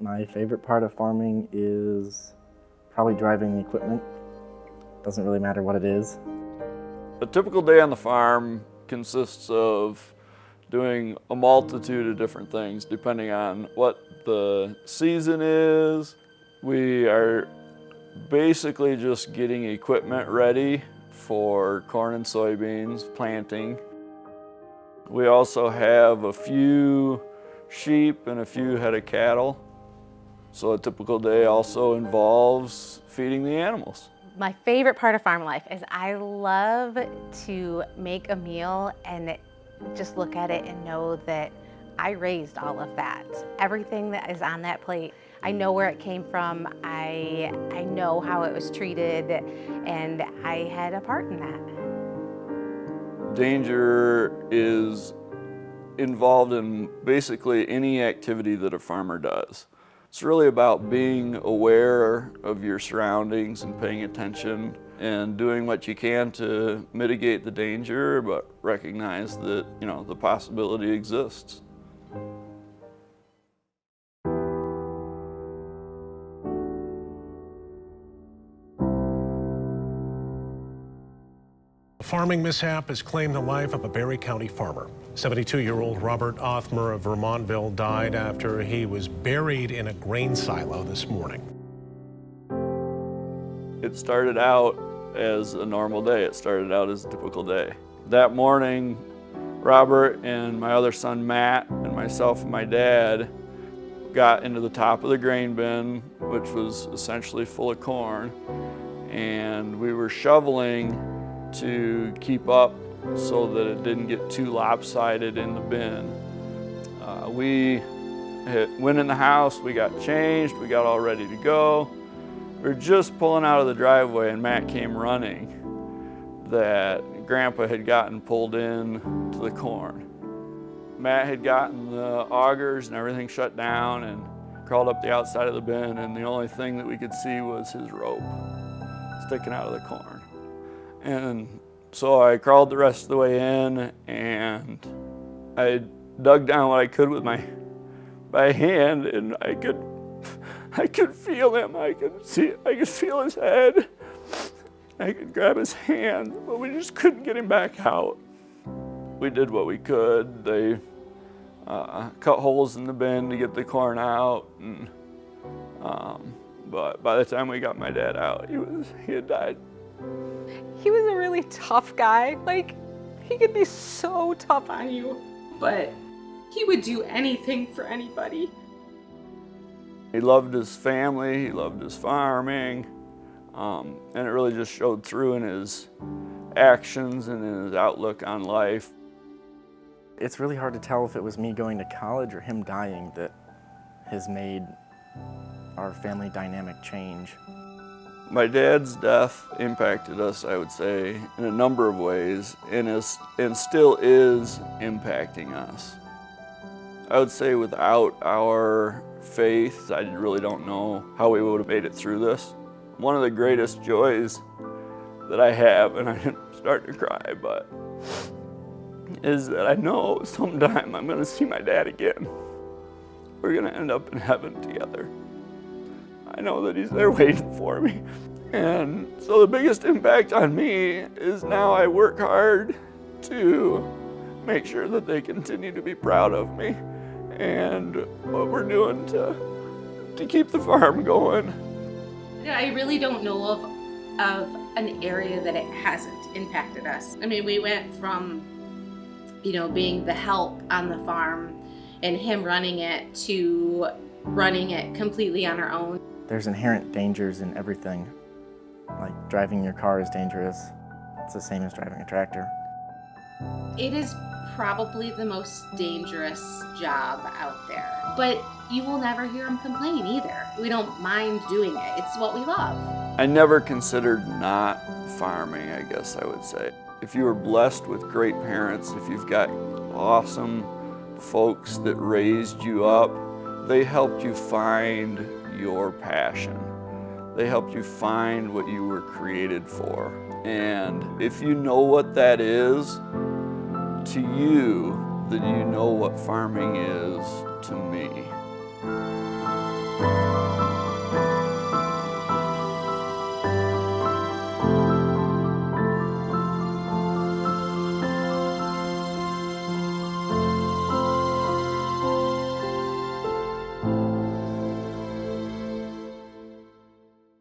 My favorite part of farming is probably driving the equipment. Doesn't really matter what it is. A typical day on the farm consists of doing a multitude of different things depending on what the season is. We are basically just getting equipment ready for corn and soybeans, planting. We also have a few sheep and a few head of cattle. So a typical day also involves feeding the animals. My favorite part of farm life is I love to make a meal and just look at it and know that I raised all of that. Everything that is on that plate, I know where it came from, I know how it was treated, and I had a part in that. Danger is involved in basically any activity that a farmer does. It's really about being aware of your surroundings and paying attention and doing what you can to mitigate the danger, but recognize that, the possibility exists. A farming mishap has claimed the life of a Barry County farmer. 72-year-old Robert Othmer of Vermontville died after he was buried in a grain silo this morning. It started out as a normal day. It started out as a typical day. That morning, Robert and my other son Matt and myself and my dad got into the top of the grain bin, which was essentially full of corn, and we were shoveling to keep up so that it didn't get too lopsided in the bin. We went in the house, we got changed, we got all ready to go. We were just pulling out of the driveway and Matt came running that Grandpa had gotten pulled in to the corn. Matt had gotten the augers and everything shut down and crawled up the outside of the bin, and the only thing that we could see was his rope sticking out of the corn. And so I crawled the rest of the way in and I dug down what I could with my hand, and I could feel him. I could feel his head. I could grab his hand, but we just couldn't get him back out. We did what we could. They cut holes in the bin to get the corn out, and but by the time we got my dad out, he had died. He was a really tough guy. Like, he could be so tough on you, but he would do anything for anybody. He loved his family, he loved his farming, and it really just showed through in his actions and in his outlook on life. It's really hard to tell if it was me going to college or him dying that has made our family dynamic change. My dad's death impacted us, I would say, in a number of ways, and still is impacting us. I would say without our faith, I really don't know how we would have made it through this. One of the greatest joys that I have, and I'm starting to cry, but is that I know sometime I'm gonna see my dad again. We're gonna end up in heaven together. I know that he's there waiting for me. And so the biggest impact on me is now I work hard to make sure that they continue to be proud of me and what we're doing to keep the farm going. I really don't know of an area that it hasn't impacted us. I mean, we went from, being the help on the farm and him running it to running it completely on our own. There's inherent dangers in everything. Like driving your car is dangerous. It's the same as driving a tractor. It is probably the most dangerous job out there, but you will never hear him complain either. We don't mind doing it. It's what we love. I never considered not farming, I guess I would say. If you were blessed with great parents, if you've got awesome folks that raised you up, they helped you find your passion. They helped you find what you were created for. And if you know what that is to you, then you know what farming is to me.